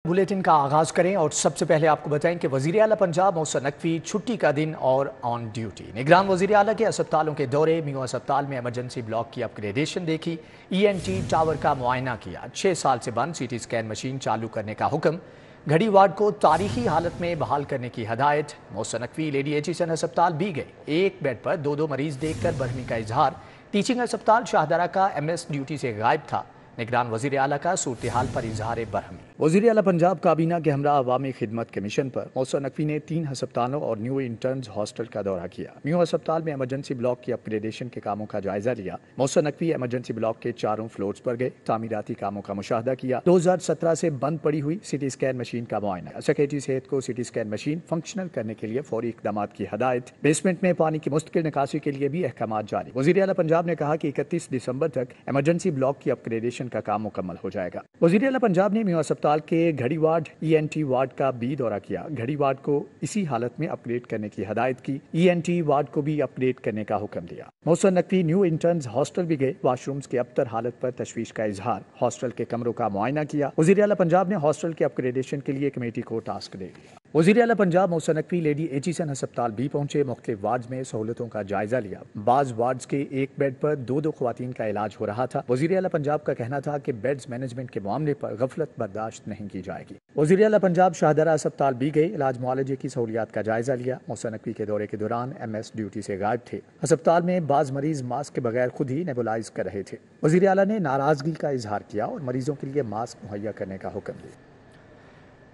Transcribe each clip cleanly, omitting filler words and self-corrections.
Bulletin का आगाज करें और सबसे पहले आपको बताएं कि वजीर आला पंजाब मोहसिन नकवी छुट्टी का दिन और ऑन ड्यूटी। निगरान वजीर आला के अस्पतालों के दौरे, मियां अस्पताल में इमरजेंसी ब्लॉक की अपग्रेडेशन देखी, ENT टावर का मुआयना किया, 6 साल से बंद CT स्कैन मशीन चालू करने का हुक्म, घड़ी वार्ड को तारीखी हालत में बहाल करने की हदायत। मोहसिन नकवी लेडी एचिसन अस्पताल भी गए, एक बेड पर 2-2 मरीज देखकर बरहमी का इजहार। टीचिंग अस्पताल शाहदरा का MS ड्यूटी से गायब था, निगरान वजीर आला का सूरत हाल पर इजहार बरहमी। वजीर आला पंजाब काबीना के हमरा अवामी खिदमत के मिशन पर मोहसिन नकवी ने 3 अस्पतालों और न्यू इंटर्न्स हॉस्टल का दौरा किया। न्यू अस्पताल में इमरजेंसी ब्लॉक की अपग्रेडेशन के कामों का जायजा लिया। मोहसिन नकवी इमरजेंसी ब्लॉक के 4 फ्लोर्स पर गए, तामीराती कामों का मुशाहदा किया। 2017 से बंद पड़ी हुई CT स्कैन मशीन का मुआयना। सेक्रेटरी सेहत को CT स्कैन मशीन फंक्शनल करने के लिए फौरी इकदाम की हदायत। बेसमेंट में पानी की मुस्तकिल निकासी के लिए भी अहकाम जारी। वजीर आला पंजाब ने कहा कि 31 दिसंबर तक इमरजेंसी ब्लॉक की अपग्रेडेशन का काम मुकम्मल हो जाएगा। वजीर आला पंजाब ने मियां अस्पताल के घड़ी वार्ड ENT वार्ड का भी दौरा किया। घड़ी वार्ड को इसी हालत में अपग्रेड करने की हदायत की। ENT वार्ड को भी अपग्रेड करने का हुक्म दिया। Mohsin Naqvi new interns hostel भी गए, वाशरूम्स के अबतर हालत पर तशवीश का इजहार। हॉस्टल के कमरों का मुआयना किया। वजीर आला पंजाब ने हॉस्टल के अपग्रेडेशन के लिए कमेटी को टास्क दे दिया। वजीर आला पंजाब मोहसिन नकवी लेडी एचिसन अस्पताल भी पहुंचे, मुख्तलिफ वार्ड्स में सहूलतों का जायजा लिया। बाज वार्ड्स के एक बेड पर 2-2 खवातीन का इलाज हो रहा था। वजीर आला पंजाब का कहना था कि बेड्स मैनेजमेंट के मामले पर गफलत बर्दाश्त नहीं की जाएगी। वजीर आला पंजाब शाहदरा अस्पताल भी गए, इलाज मुआलजे की सहूलियात का जायजा लिया। मोहसिन नकवी के दौरे के दौरान MS ड्यूटी से गायब थे। अस्पताल में बाज मरीज मास्क के बगैर खुद ही नेबुलाइज कर रहे थे। वजीर आला ने नाराजगी का इजहार किया और मरीजों के लिए मास्क मुहैया करने का हुक्म दिया।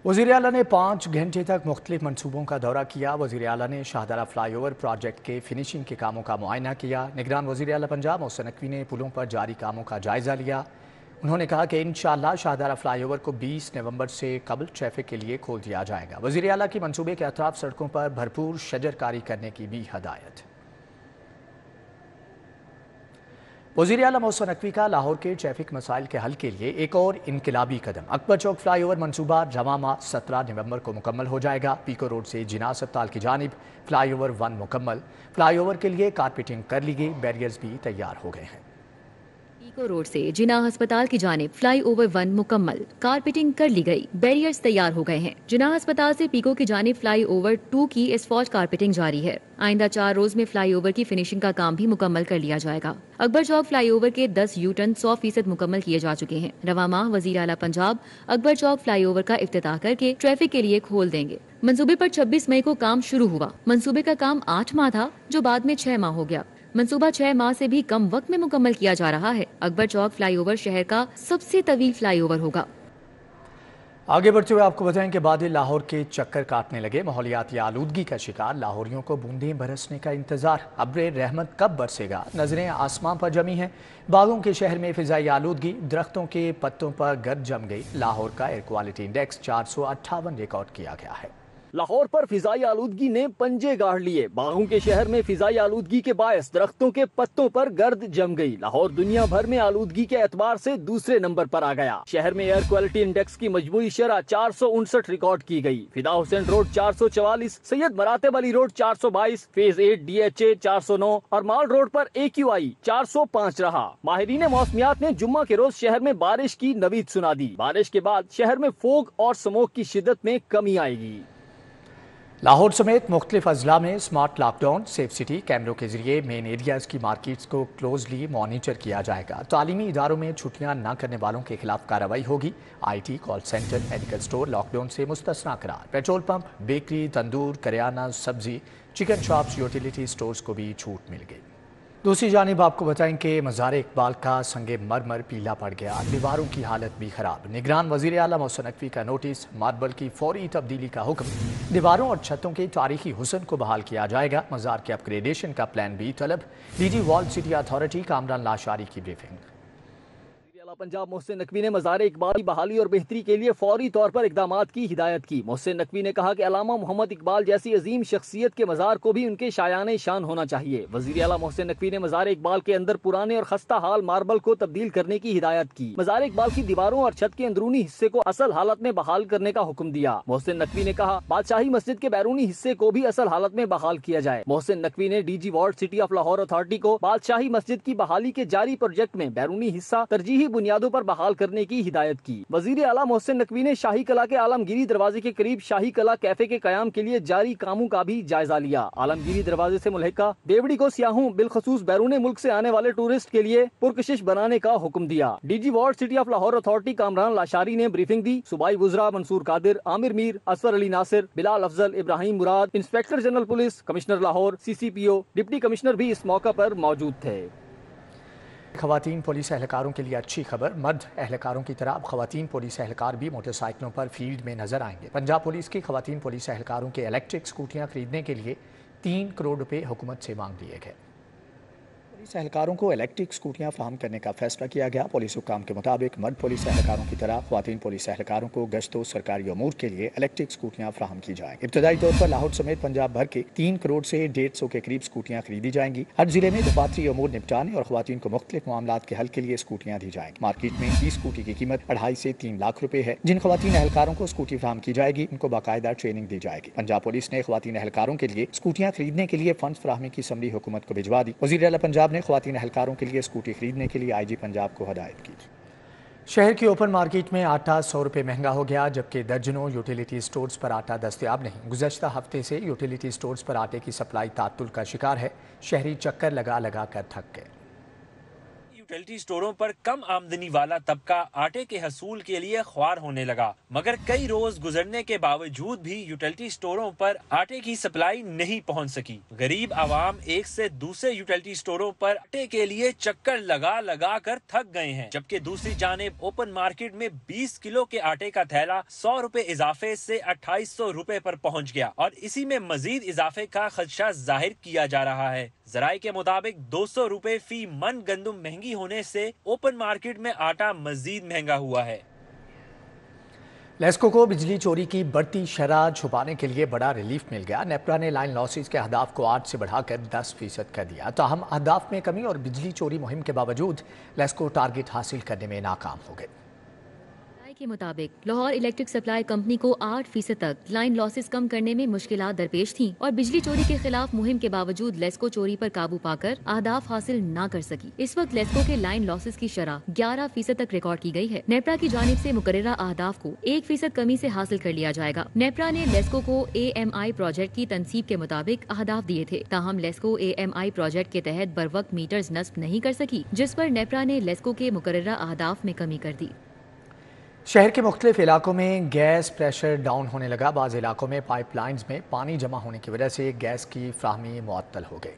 वज़ीर आला ने 5 घंटे तक मुख्तलिफ मनसूबों का दौरा किया। वज़ीर आला ने शाहदरा फ्लाईओवर प्रोजेक्ट के फिनिशिंग के कामों का मुआयना किया। निगरान वज़ीर आला पंजाब मोहसिन नकवी ने पुलों पर जारी कामों का जायजा लिया। उन्होंने कहा कि इंशाअल्लाह शाहदरा फ्लाईओवर को 20 नवंबर से कबल ट्रैफिक के लिए खोल दिया जाएगा। वज़ीर आला की मनसूबे के अतराफ सड़कों पर भरपूर शजरकारी करने की भी हदायत। वज़ीर आला मोहसिन नकवी का लाहौर के ट्रैफिक मसाइल के हल के लिए एक और इनकलाबी कदम। अकबर चौक फ्लाईओवर मनसूबा रवां माह 17 नवंबर को मुकम्मल हो जाएगा। पीको रोड से जिना अस्पताल की जानिब फ्लाईओवर 1 मुकम्मल। फ्लाईओवर के लिए कारपेटिंग कर ली गई, बैरियर्स भी तैयार हो गए हैं। पीको रोड से जिना अस्पताल की जानिब फ्लाईओवर 1 मुकम्मल, कारपेटिंग कर ली गई, बैरियर्स तैयार हो गए हैं। जिना अस्पताल से पीको की जानिब फ्लाईओवर 2 की एस्फॉल्ट कारपेटिंग जारी है। आइंदा 4 रोज में फ्लाईओवर की फिनिशिंग का काम भी मुकम्मल कर लिया जाएगा। अकबर चौक फ्लाईओवर के 10 U-टर्न 100% मुकम्मल किए जा चुके हैं। रवां माह वज़ीर आला पंजाब अकबर चौक फ्लाईओवर का इफ्तिताह करके ट्रैफिक के लिए खोल देंगे। मंसूबे पर 26 मई को काम शुरू हुआ। मंसूबे का काम 8 माह था, जो बाद में 6 माह हो गया। मंसूबा 6 माह से भी कम वक्त में मुकम्मल किया जा रहा है। अकबर चौक फ्लाईओवर शहर का सबसे तवील फ्लाईओवर होगा। आगे बढ़ते हुए आपको बताएं कि बादल लाहौर के चक्कर काटने लगे। माहौलियाती आलूदगी का शिकार लाहौरियों को बूंदें बरसने का इंतजार। अब्र रहमत कब बरसेगा, नजरें आसमां पर जमी हैं। बागों के शहर में फिजाई आलूदगी, दरख्तों के पत्तों पर गर्द जम गई। लाहौर का एयर क्वालिटी इंडेक्स 458 रिकॉर्ड किया गया है। लाहौर पर फिजाई आलूदगी ने पंजे गाड़ लिए। बागों के शहर में फिजाई आलूदगी के बायस दरख्तों के पत्तों पर गर्द जम गई। लाहौर दुनिया भर में आलूदगी के एतबार से दूसरे नंबर पर आ गया। शहर में एयर क्वालिटी इंडेक्स की मजमूई शरह 459 रिकॉर्ड की गई। Fida Hussain road 444, Syed Maratib Ali road 422, phase 8 DHA 409 और माल रोड पर AQI 405 रहा। माहिरीन मौसमियात ने जुम्मा के रोज शहर में बारिश की नवीद सुना दी। बारिश के बाद शहर में फोग और स्मोक की शिद्दत में कमी आएगी। लाहौर समेत मुख्तलिफ अजला में स्मार्ट लॉकडाउन, सेफ सिटी कैमरों के जरिए मेन एरियाज की मार्केट्स को क्लोजली मॉनिटर किया जाएगा। तालीमी इदारों में छुट्टियां न करने वालों के खिलाफ कार्रवाई होगी। IT, call centre, medical store lockdown से मुस्तस्ना करार। पेट्रोल पंप, बेकरी, तंदूर, करियाना, सब्जी, चिकन शॉप्स, यूटिलिटी स्टोर्स को भी छूट मिल गई। दूसरी जानिब आपको बताएं कि मज़ार इकबाल का संगे मरमर पीला पड़ गया, दीवारों की हालत भी खराब। निगरान वज़ीर आला मोहसिन नकवी का नोटिस, मार्बल की फौरी तब्दीली का हुक्म। दीवारों और छतों के तारीखी हुस्न को बहाल किया जाएगा। मज़ार के अपग्रेडेशन का प्लान भी तलब। DG walled city authority Kamran Lashari की ब्रीफिंग। पंजाब मोहसिन नकवी ने मज़ार इकबाल की बहाली और बेहतरी के लिए फौरी तौर पर इकदामात की हिदायत की। मोहसिन नकवी ने कहा कि अलामा मोहम्मद इकबाल जैसी अजीम शख्सियत के मज़ार को भी उनके शायाने शान होना चाहिए। वज़ीर आला मोहसिन नकवी ने मज़ार इकबाल के अंदर पुराने और खस्ता हाल मार्बल को तब्दील करने की हिदायत की। मज़ार इकबाल की दीवारों और छत के अंदरूनी हिस्से को असल हालत में बहाल करने का हुक्म दिया। मोहसिन नकवी ने कहा बादशाही मस्जिद के बैरूनी हिस्से को भी असल हालत में बहाल किया जाए। मोहसिन नकवी ने DG ward city of Lahore authority को बादशाही मस्जिद की बहाली के जारी प्रोजेक्ट में बैरूनी हिस्सा तरजीही بنیادوں پر بحال کرنے کی ہدایت کی۔ وزیر اعلیٰ محسن نقوی نے شاہی کلا کے عالمگیری دروازے کے قریب شاہی کلا کیفے کے قیام کے لیے جاری کاموں کا بھی جائزہ لیا۔ عالمگیری دروازے سے ملحقہ دیوڑی کو سیاحوں بالخصوص بیرون ملک سے آنے والے ٹورسٹ کے لیے پرکشش بنانے کا حکم دیا۔ D G walled city of Lahore authority Kamran Lashari نے بریفنگ دی۔ صوبائی وزراء Mansoor Qadir, Aamir Mir, Asfar Ali Nasir, Bilal Afzal, Ibrahim Murad, inspector general police, commissioner Lahore, C C P O, deputy commissioner بھی اس موقع پر موجود تھے۔ خواتین پولیس اہلکاروں کے لیے اچھی خبر، مرد اہلکاروں کی طرح اب خواتین پولیس اہلکار بھی موٹر سائیکلوں پر فیلڈ میں نظر آئیں گے۔ پنجاب پولیس کی خواتین پولیس اہلکاروں کے الیکٹرک اسکوٹیاں خریدنے کے لیے 3 کروڑ روپے حکومت سے مانگ لیے گئے۔ پولیس اہلکاروں کو الیکٹرک اسکوٹیاں فراہم کرنے کا فیصلہ کیا گیا۔ پولیس حکام کے مطابق مرد پولیس اہلکاروں کی طرح خواتین پولیس اہلکاروں کو گشت و سرکاری امور کے لیے الیکٹرک اسکوٹیاں فراہم کی جائیں گی۔ ابتدائی طور پر لاہور سمیت پنجاب بھر کے 3 کروڑ سے 150 کے قریب اسکوٹیاں خریدی جائیں گی۔ ہر ضلع میں دفاتری امور نپٹانے اور خواتین کو مختلف معاملات کے حل کے لیے اسکوٹیاں دی جائیں گی۔ مارکیٹ میں 30 اسکوٹی کی قیمت 2.5 سے 3 لاکھ روپے ہے۔ جن خواتین اہلکاروں کو اسکوٹی فراہم کی جائے گی ان کو باقاعدہ ٹریننگ دی جائے گی۔ پنجاب پولیس نے خواتین اہلکاروں کے لیے اسکوٹیاں خریدنے کے لیے فنڈز فراہمی کی سمری حکومت کو بھجوا دی۔ وزیر اعلیٰ پنجاب نے خواتین اہلکاروں کے لیے اسکوٹی خریدنے کے لیے آئی جی پنجاب کو ہدایت کی۔ شہر کی اوپن مارکیٹ میں آٹا 100 روپے مہنگا ہو گیا، جبکہ درجنوں یوٹیلیٹی سٹورز پر آٹا دستیاب نہیں۔ گزشتہ ہفتے سے یوٹیلیٹی سٹورز پر آٹے کی سپلائی تعطل کا شکار ہے۔ شہری چکر لگا لگا کر تھک گئے۔ یوٹیلیٹی سٹوروں پر کم آمدنی والا طبقہ آٹے کے حصول کے لیے خوار ہونے لگا، مگر کئی روز گزرنے کے باوجود بھی یوٹیلیٹی سٹوروں پر آٹے کی سپلائی نہیں پہنچ سکی۔ غریب عوام ایک سے دوسرے یوٹیلیٹی سٹوروں پر آٹے کے لیے چکر لگا لگا کر تھک گئے ہیں، جبکہ دوسری جانب اوپن مارکیٹ میں 20 کلو کے آٹے کا تھیلا 100 روپے اضافے سے 2800 روپے پر پہنچ گیا اور اسی میں مزید اضافے کا خدشہ ظاہر کیا جا رہا ہے۔ ذرائع کے مطابق 200 روپے فی من گندم مہنگی ہونے سے اوپن مارکیٹ میں آٹا مزید مہنگا ہوا ہے۔ لیسکو کو بجلی چوری کی بڑھتی شرح چھپانے کے لیے بڑا ریلیف مل گیا۔ نیپرا نے لائن لاسز کے اہداف کو 8 سے بڑھا کر 10% کر دیا۔ تاہم اہداف میں کمی اور بجلی چوری مہم کے باوجود لیسکو ٹارگٹ حاصل کرنے میں ناکام ہو گئے۔ کے مطابق لاہور الیکٹرک سپلائی کمپنی کو 8% تک لائن لاسز کم کرنے میں مشکلات درپیش تھیں اور بجلی چوری کے خلاف مہم کے باوجود لیسکو چوری پر قابو پا کر اہداف حاصل نہ کر سکی۔ اس وقت لیسکو کے لائن لاسز کی شرح 11% تک ریکارڈ کی گئی ہے۔ نیپرا کی جانب سے مقررہ اہداف کو 1% کمی سے حاصل کر لیا جائے گا۔ نیپرا نے لیسکو کو AMI پروجیکٹ کی تنصیب کے مطابق اہداف دیے تھے، تاہم لیسکو AMI پروجیکٹ کے تحت بروقت میٹرز نصب نہیں کر سکی، جس پر نیپرا نے لیسکو کے مقررہ اہداف میں کمی کر دی۔ شہر کے مختلف علاقوں میں گیس پریشر ڈاؤن ہونے لگا۔ بعض علاقوں میں پائپ لائنز میں پانی جمع ہونے کی وجہ سے گیس کی فراہمی معطل ہو گئی۔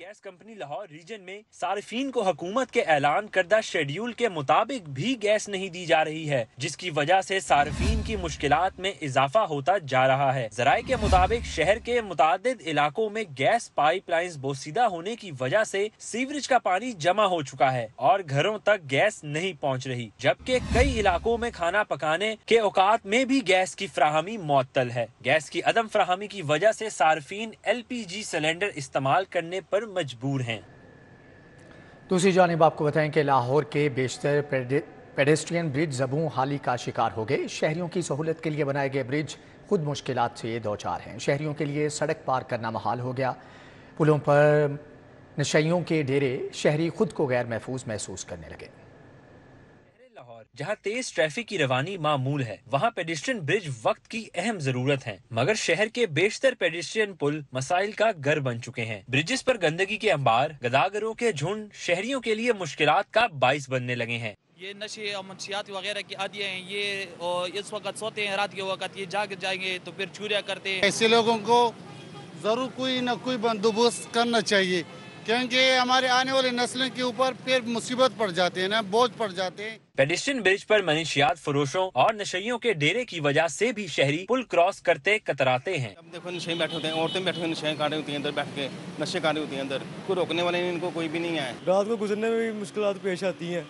گیس کمپنی لاہور ریجن میں صارفین کو حکومت کے اعلان کردہ شیڈیول کے مطابق بھی گیس نہیں دی جا رہی ہے، جس کی وجہ سے صارفین کی مشکلات میں اضافہ ہوتا جا رہا ہے۔ ذرائع کے مطابق شہر کے متعدد علاقوں میں گیس پائپ لائنز بوسیدہ ہونے کی وجہ سے سیوریج کا پانی جمع ہو چکا ہے اور گھروں تک گیس نہیں پہنچ رہی، جبکہ کئی علاقوں میں کھانا پکانے کے اوقات میں بھی گیس کی فراہمی معطل ہے۔ گیس کی عدم فراہمی کی وجہ سے صارفین LPG سلنڈر استعمال کرنے پر مجبور ہیں۔ دوسری جانب آپ کو بتائیں کہ لاہور کے بیشتر پیڈسٹرین برج زبوں حالی کا شکار ہو گئے۔ شہریوں کی سہولت کے لیے بنائے گئے برج خود مشکلات سے دوچار ہیں۔ شہریوں کے لیے سڑک پار کرنا محال ہو گیا۔ پلوں پر نشیوں کے ڈیرے، شہری خود کو غیر محفوظ محسوس کرنے لگے۔ جہاں تیز ٹریفک کی روانی معمول ہے، وہاں پیڈسٹرین برج وقت کی اہم ضرورت ہے، مگر شہر کے بیشتر پیڈسٹرین پل مسائل کا گھر بن چکے ہیں۔ برجز پر گندگی کے انبار، گداگروں کے جھنڈ شہریوں کے لیے مشکلات کا باعث بننے لگے ہیں۔ یہ نشے اور منشیات وغیرہ کی عادیاں ہیں، یہ اس وقت سوتے ہیں، رات کے وقت یہ جاگ جائیں گے تو پھر چوریاں کرتے ہیں۔ ایسے لوگوں کو ضرور کوئی نہ کوئی بندوبست کرنا چاہیے، کیونکہ ہمارے آنے والی نسلوں کے اوپر پھر مصیبت پڑ جاتے ہیں نا، بوجھ پڑ جاتے ہیں۔ پیڈسٹرین برج پر منشیات فروشوں اور نشیوں کے ڈیرے کی وجہ سے بھی شہری پل کراس کرتے کتراتے ہیں۔ اب دیکھو نشے بیٹھے ہوتے ہیں، عورتیں بیٹھے ہوئے نشے کھا رہی ہوتی ہیں، اندر بیٹھ کے نشے کھا رہی ہوتی ہیں، اندر کوئی روکنے والے نہیں، ان کو کوئی بھی نہیں ہے۔ رات کو گزرنے میں بھی مشکلات پیش آتی ہیں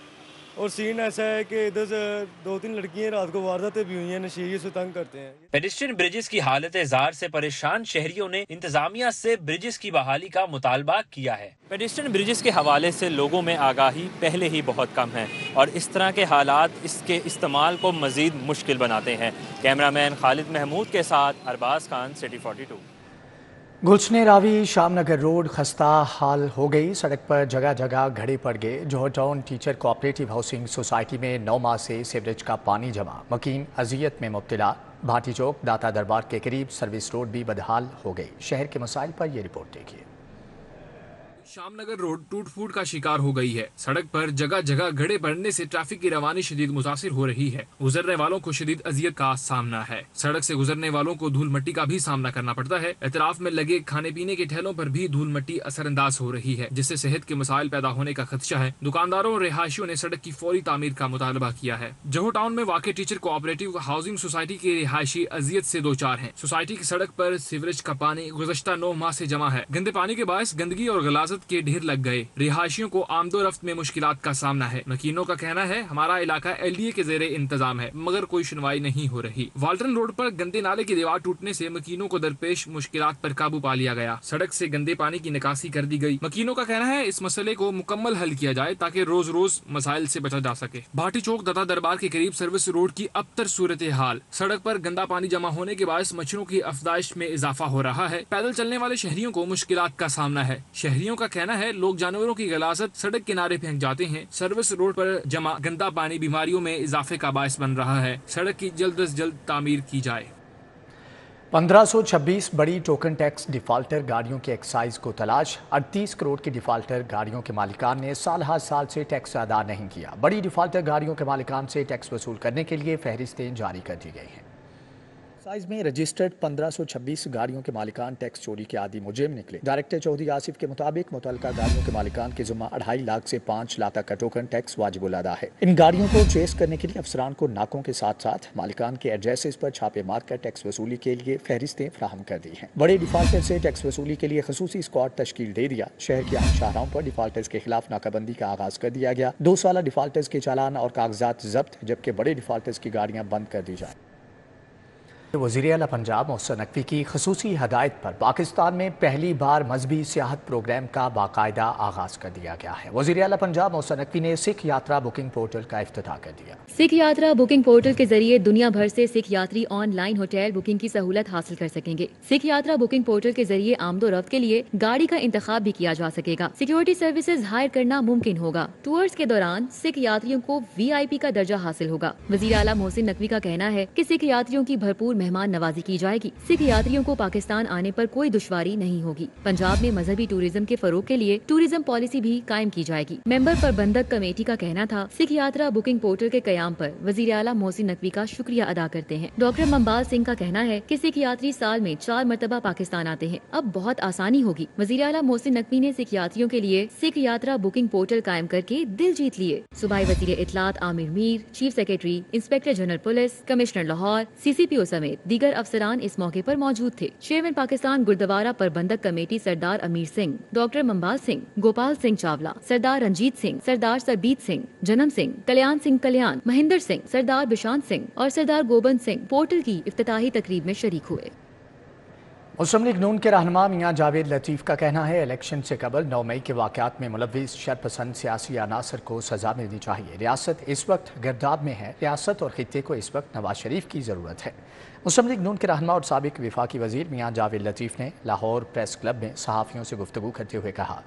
اور سین ایسا ہے کہ ادھر سے 2-3 لڑکیاں رات کو وارداتیں بھی ہوئی ہیں، نشے سے تنگ کرتے ہیں۔ پیڈسٹرین برجز کی حالت زار سے پریشان شہریوں نے انتظامیہ سے برجز کی بحالی کا مطالبہ کیا ہے۔ پیڈسٹرین برجز کے حوالے سے لوگوں میں آگاہی پہلے ہی بہت کم ہے اور اس طرح کے حالات اس کے استعمال کو مزید مشکل بناتے ہیں۔ کیمرہ مین خالد محمود کے ساتھ ارباز خان، سٹی 42۔ गुलशन रावी शामनगर रोड खस्ता हाल हो गई। सड़क पर जगह जगह घड़े पड़ गए। Johar town teacher cooperative housing society में 9 माह से सीवरेज का पानी जमा, मकीन अजियत में मुब्तला। भाटी चौक दाता दरबार के करीब सर्विस रोड भी बदहाल हो गई। शहर के मसाइल पर यह रिपोर्ट देखिए। शामनगर रोड टूट फूट का शिकार हो गई है। सड़क पर जगह जगह घड़े पड़ने से ट्रैफिक की रवानी शदीद मुतासिर हो रही है। गुजरने वालों को शदीद अजियत का सामना है। सड़क से गुजरने वालों को धूल मट्टी का भी सामना करना पड़ता है। इतराफ में लगे खाने पीने के ठेलों पर भी धूल मट्टी असरअंदाज हो रही है, जिससे सेहत के मसाइल पैदा होने का खदशा है। दुकानदारों और रिहायशियों ने सड़क की फौरी तामीर का मुतालबा किया है। जौहर टाउन में वाक़ टीचर कोऑपरेटिव हाउसिंग सोसाइटी के रिहायशी अजियत से दो चार हैं। सोसाइटी की सड़क पर सीवरेज का पानी गुज़श्ता 9 माह से जमा है। गंदे पानी के बायस गंदगी और गलाजत के ढेर लग गए। रिहायशियों को आमदो रफ्त में मुश्किलात का सामना है। मकीनों का कहना है हमारा इलाका LDA के ज़ेरे इंतजाम है, मगर कोई सुनवाई नहीं हो रही। वाल्टन रोड पर गंदे नाले की दीवार टूटने से मकीनों को दरपेश मुश्किलात पर काबू पा लिया गया। सड़क से गंदे पानी की निकासी कर दी गई। मकीनों का कहना है इस मसले को मुकम्मल हल किया जाए ताकि रोज रोज मसाइल से बचा जा सके। भाटी चौक दाता दरबार के करीब सर्विस रोड की अबतर सूरत हाल। सड़क पर गंदा पानी जमा होने के बायस मच्छरों की अफजाइश में इजाफा हो रहा है। पैदल चलने वाले शहरियों को मुश्किलात का सामना है। शहरियों का कहना है लोग जानवरों की गलाजत सड़क किनारे फेंक जाते हैं। सर्विस रोड पर जमा गंदा पानी बीमारियों में इजाफे का बायस बन रहा है। सड़क की जल्द से जल्द तामीर की जाए। 1526 बड़ी टोकन टैक्स डिफाल्टर गाड़ियों की एक्साइज को तलाश। 38 करोड़ की डिफाल्टर गाड़ियों के मालिकान ने साल हर साल से टैक्स अदा नहीं किया। बड़ी डिफाल्टर गाड़ियों के मालिकान से टैक्स वसूल करने के लिए फहरिस्तें जारी कर दी गई हैं। एक्साइज में रजिस्टर्ड 1526 गाड़ियों के मालिकान टैक्स चोरी के आदी मुजरिम निकले। डायरेक्टर चौधरी आसिफ के मुताबिक मुतल्लिका गाड़ियों के मालिकान के जुम्मा 2.5 लाख से 5 लाख तक का टोकन टैक्स वाजिबुल अदा है। इन गाड़ियों को ट्रेस करने के लिए अफसरान को नाकों के साथ साथ मालिकान के एड्रेसेस पर छापे मारकर टैक्स वसूली के लिए फहरिस्तें फराहम कर दी हैं। बड़े डिफाल्टर से टैक्स वसूली के लिए खसूसी स्क्वाड तश्कील दे दिया। शहर के अहम शाहराहों पर डिफाल्टर्स के खिलाफ नाकाबंदी का आगाज कर दिया गया। 2 साल डिफाल्टर्स के चालान और कागजात जब्त, जबकि बड़े डिफाल्टर्स की गाड़ियां बंद कर दी जाए। वज़ीर आला पंजाब मोहसिन नकवी की खसूसी हदायत पर पाकिस्तान में पहली बार मजहबी सियाहत प्रोग्राम का बाकायदा आगाज कर दिया गया है। वज़ीर आला पंजाब मोहसिन नकवी ने सिख यात्रा बुकिंग पोर्टल का इफ्तिताह कर दिया। सिख यात्रा बुकिंग पोर्टल के जरिए दुनिया भर से सिख यात्री ऑनलाइन होटल बुकिंग की सहूलत हासिल कर सकेंगे। सिख यात्रा बुकिंग पोर्टल के जरिए आमदो रफ्त के लिए गाड़ी का इंतखाब भी किया जा सकेगा। सिक्योरिटी सर्विसेज हायर करना मुमकिन होगा। टूर्स के दौरान सिख यात्रियों को VIP का दर्जा हासिल होगा। वज़ीर आला मोहसिन नकवी का कहना है कि सिख यात्रियों की भरपूर मेहमान नवाजी की जाएगी। सिख यात्रियों को पाकिस्तान आने पर कोई दुश्वारी नहीं होगी। पंजाब में मजहबी टूरिज्म के फरोग के लिए टूरिज्म पॉलिसी भी कायम की जाएगी। मेंबर प्रबंधक कमेटी का कहना था सिख यात्रा बुकिंग पोर्टल के कयाम पर वज़ीर आला मोहसिन नकवी का शुक्रिया अदा करते हैं। डॉक्टर मंबाल सिंह का कहना है कि सिख यात्री साल में 4 मरतबा पाकिस्तान आते हैं, अब बहुत आसानी होगी। वज़ीर आला मोहसिन नकवी ने सिख यात्रियों के लिए सिख यात्रा बुकिंग पोर्टल कायम करके दिल जीत लिए। सूबाई वज़ीर इत्तलात Aamir Mir, chief secretary, inspector general police, commissioner Lahore, CCPO समेत दीगर अफसरान इस मौके पर मौजूद थे। चेयरमैन पाकिस्तान गुरुद्वारा प्रबंधक कमेटी सरदार अमीर सिंह, डॉक्टर मंबाल सिंह, गोपाल सिंह चावला, सरदार रंजीत सिंह, सरदार सरबीत सिंह, जन्म सिंह, कल्याण कल्याण, महेंद्र सिंह, सरदार बिशान सिंह और सरदार गोबंद सिंह पोर्टल की इफ्तिताही तकरीब में शरीक हुए। मुस्लिम लीग नून के रहनुमा मियां जावेद लतीफ़ का कहना है इलेक्शन से कबल 9 मई के वाक़यात में मुलव्विस शरपसंद सियासी अनासर को सजा मिलनी चाहिए। रियासत इस वक्त गिरदाब में है। रियासत और खित्ते को इस वक्त नवाज शरीफ की ज़रूरत है। मुस्लिम लीग नून के रहनुमा और साबिक विफाकी वज़ीर मियां जावेद लतीफ़ ने लाहौर प्रेस क्लब में सहाफ़ियों से गुफ्तगू करते हुए कहा,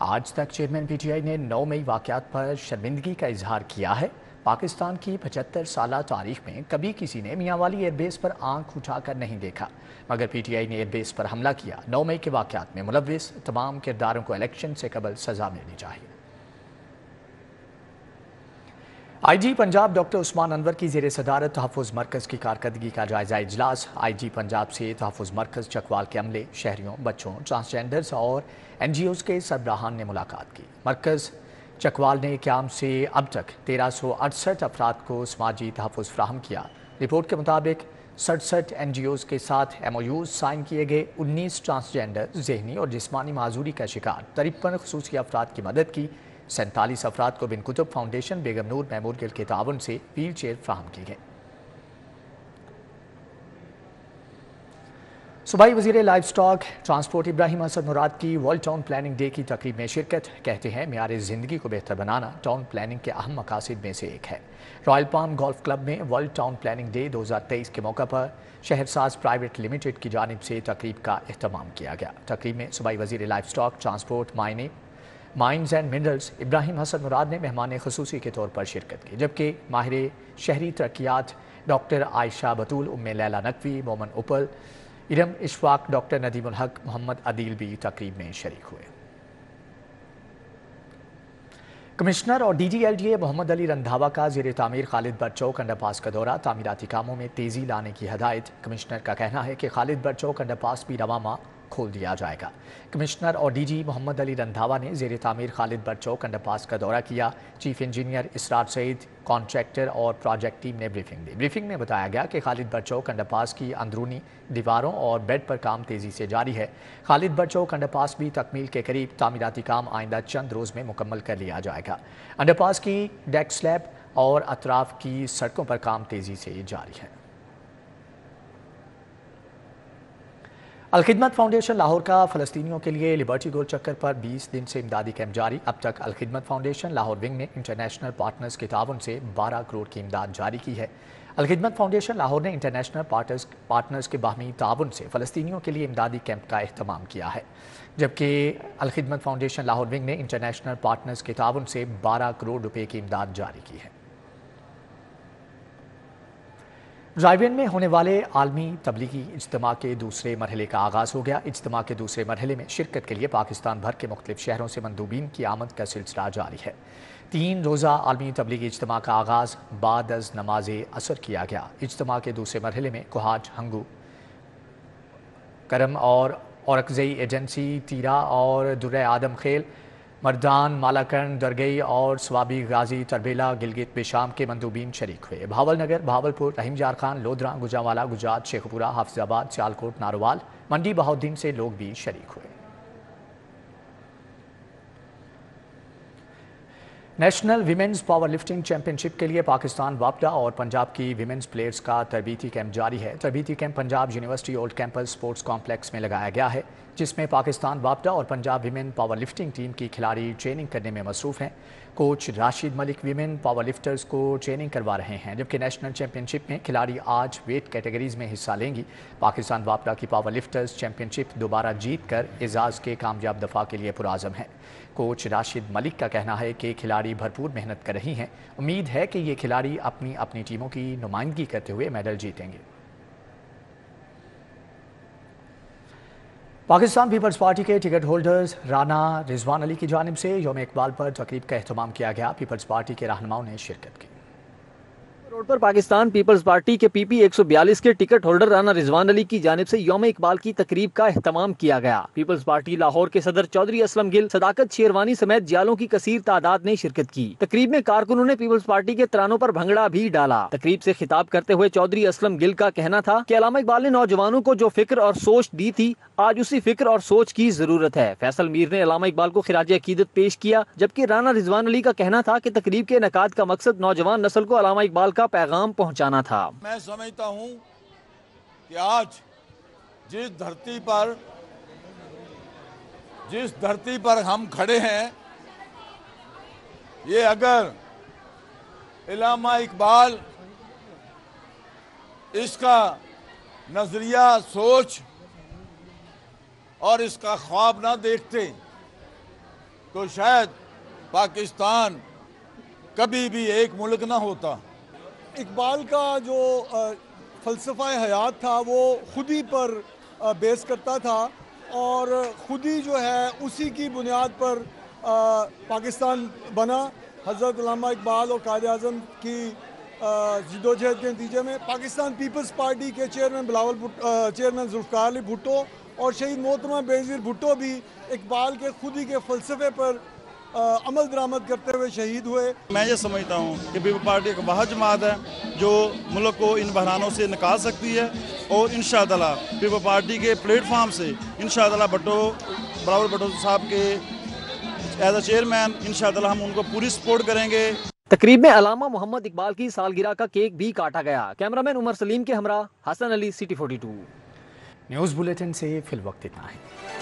आज तक चेयरमैन PTI ने 9 मई वाक़यात पर शर्मिंदगी का इजहार किया है। पाकिस्तान की 75 साला तारीख में कभी किसी ने मियांवाली एयरबेस पर आंख उठाकर नहीं देखा, मगर PTI ने एयरबेस पर हमला किया। 9 मई के वाक़यात में मुलव्विस तमाम किरदारों को इलेक्शन से कबल सजा मिलनी चाहिए। IG पंजाब डॉक्टर उस्मान अनवर की ज़ेर सदारत तहफ़्फ़ुज़ मरकज़ की कारकर्दगी का जायज़ा इजलास। IG पंजाब से तहफ़्फ़ुज़ मरकज़ चकवाल के अमले, शहरियों, बच्चों, ट्रांसजेंडर्स और NGOs के सरबराहान ने मुलाकात की। मरकज़ चकवाल ने क़याम से अब तक 1368 अफराद को समाजी तहफ़्फ़ुज़ फ़राहम किया। रिपोर्ट के मुताबिक 67 NGOs के साथ MOUs साइन किए गए। 19 ट्रांसजेंडर, ज़हनी और जिस्मानी माजूरी का शिकार 53 ख़ुसूसी अफराद की मदद की। 47 अफराद को बिन कुतुब फाउंडेशन बेगम नूर मेमोरियल के ताउन से व्हील चेयर फ्राहम की गई। सूबाई वज़ीर livestock transport Ibrahim Hasan Murad की वर्ल्ड टाउन प्लानिंग डे की तकरीब में शिरकत। कहते हैं मेयार ज़िंदगी को बेहतर बनाना टाउन प्लानिंग के अहम मकासद में से एक है। रॉयल पाम गोल्फ क्लब में वर्ल्ड टाउन प्लानिंग डे 2023 के मौका पर शहरसाज प्राइवेट लिमिटेड की जानिब से तकरीब का एहतमाम किया गया। तकरीब में सूबाई वज़ीर livestock transport mines and minerals Ibrahim Hasan Murad ने मेहमान खुसूसी के तौर पर शिरकत की, जबकि माहिर शहरी तरक्यात डॉक्टर आयशा बतूल, उम्मे लैला नकवी, मोमन उपल, इरम इशफाक, डॉक्टर नदीमुल हक, मोहम्मद अदील भी तकरीब में शरीक हुए। कमिश्नर और DGLDA मोहम्मद अली रंधावा का ज़ेर तामीर खालिद बट चौक अंडरपास का दौरा, तामीराती कामों में तेज़ी लाने की हदायत। कमिश्नर का कहना है कि खालिद बट चौक अंडरपास भी रवा माह खोल दिया जाएगा। कमिश्नर और DG मोहम्मद अली रंधावा ने ज़ेर तामीर खालिद बट चौक अंडरपास का दौरा किया। चीफ इंजीनियर इसरार सईद, कॉन्ट्रैक्टर और प्रोजेक्ट टीम ने ब्रीफिंग दी। ब्रीफिंग में बताया गया कि खालिद बट चौक अंडरपास की अंदरूनी दीवारों और बेड पर काम तेज़ी से जारी है। खालिद बट चौक अंडरपास भी तकमील के करीब, तामीराती काम आइंदा चंद रोज़ में मुकम्मल कर लिया जाएगा। अंडरपास की डेक स्लैब और अतराफ की सड़कों पर काम तेज़ी से जारी है। अलखिदमत फाउंडेशन लाहौर का फ़लस्तीनियों के लिए लिबर्टी गोल चक्कर पर 20 दिन से इमदादी कैंप जारी। अब तक अलखिदमत फाउंडेशन लाहौर विंग ने इंटरनेशनल पार्टनर्स के ताउन से 12 करोड़ की इमदाद जारी की है। अलखिदमत फाउंडेशन लाहौर ने इंटरनेशनल पार्टनर्स के बाहमी ताउन से फ़लस्तीनियों के लिए इमदादी कैंप का एहतमाम किया है, जबकि अलखिदमत फाउंडेशन लाहौर विंग ने इंटरनेशनल पार्टनर्स के ताउन से 12 करोड़ रुपए की इमदाद जारी की है। ड्राइव इन में होने वाले आलमी तबलीगी इज्तिमा के दूसरे मरहले का आगाज़ हो गया। इज्तिमा के दूसरे मरहले में शिरकत के लिए पाकिस्तान भर के मुख्तलिफ शहरों से मंदूबीन की आमद का सिलसिला जारी है। 3 रोज़ा आलमी तबलीगी इज्तिमा का आगाज़ बाद अज़ नमाज असर किया गया। इज्तिमा के दूसरे मरहले में कोहाट, हंगू, करम और औरकज़ई एजेंसी, तीरा और दुर्रे आदम खेल, मर्दान, मालाकंड, दरगई और स्वाबी, गाजी, तरबेला, गिलगित बेशाम के मंदूबीन शरीक हुए। भावलनगर, भावलपुर, रहीम जार खान, लोधरा, गुजरांवाला, गुजरात, शेखपुरा, हाफिजाबाद, सियालकोट, नारोवाल, मंडी बहाउद्दीन से लोग भी शरीक हुए। National women's power lifting championship के लिए पाकिस्तान वापडा और पंजाब की विमेंस प्लेयर्स का तरबीती कैंप जारी है। तरबीती camp Punjab university old campus sports complex में लगाया गया है, जिसमें पाकिस्तान वापडा और Punjab women power lifting team की खिलाड़ी ट्रेनिंग करने में मसरूफ़ हैं। Coach Rashid Malik women power lifters को ट्रेनिंग करवा रहे हैं, जबकि नेशनल चैंपियनशिप में खिलाड़ी आज वेट कैटेगरीज में हिस्सा लेंगी। पाकिस्तान वापडा की पावर लिफ्टर्स चैंपियनशिप दोबारा जीत कर एजाज़ के कामयाब दफ़ा के लिए पुरआज़म है। कोच राशिद मलिक का कहना है कि खिलाड़ी भरपूर मेहनत कर रही हैं। उम्मीद है कि ये खिलाड़ी अपनी अपनी टीमों की नुमाइंदगी करते हुए मेडल जीतेंगे। पाकिस्तान पीपल्स पार्टी के टिकट होल्डर्स राना रिजवान अली की जानिब से यौम इकबाल पर तकरीब का एहतमाम किया गया। पीपल्स पार्टी के रहनुमाओं ने शिरकत की। रोड पर पाकिस्तान पीपल्स पार्टी के PP 142 के टिकट होल्डर राना रिजवान अली की जानिब से यौम इकबाल की तकरीब का एहतमाम किया गया। पीपल्स पार्टी लाहौर के सदर चौधरी असलम गिल, सदाकत शेरवानी समेत जियालों की कसीर तादाद ने शिरकत की। तकरीब में कारकुनों ने पीपल्स पार्टी के तरानों पर भंगड़ा भी डाला। तकरीब से खिताब करते हुए चौधरी असलम गिल का कहना था कि अल्लामा इकबाल ने नौजवानों को जो फिक्र और सोच दी थी, आज उसी फिक्र और सोच की जरूरत है। फैसल मीर ने अल्लामा इकबाल को खिराज अकीदत पेश किया, जबकि राना रिजवान अली का कहना था कि तकरीब के इनेकाद का मकसद नौजवान नस्ल को अल्लामा इकबाल का पैगाम पहुँचाना था। मैं समझता हूँ कि आज जिस धरती पर हम खड़े हैं, ये अगर अल्लामा इकबाल इसका नजरिया, सोच और इसका ख्वाब ना देखते तो शायद पाकिस्तान कभी भी एक मुल्क ना होता। इकबाल का जो फ़लसफ़ा हयात था वो खुद ही पर बेस करता था और ख़ुद ही जो है उसी की बुनियाद पर पाकिस्तान बना। हज़रत अल्लामा इकबाल और कायद आज़म की जिद्दोजहद के नतीजे में पाकिस्तान पीपल्स पार्टी के चेयरमैन जुल्फ़िकार अली भुट्टो और शहीद मोहतरमा बेनज़ीर भुट्टो भी इकबाल के खुद ही के फ़लसफ़े पर अमल दरामद करते हुए शहीद हुए। मैं ये समझता हूँ कि पीपल्स पार्टी एक वह जमात है जो मुल्क को इन बहरानों से निकाल सकती है और इंशाअल्लाह पीपल्स पार्टी के प्लेटफार्म से इंशाअल्लाह बराबर भुट्टो साहब के एज अ चेयरमैन इंशाअल्लाह हम उनको पूरी सपोर्ट करेंगे। तकरीब में अल्लामा मोहम्मद इकबाल की सालगिरह का केक भी काटा गया। कैमरामैन उमर सलीम के हमरा Hasan Ali, city 42। News bulletin से फिल वक्त इतना है।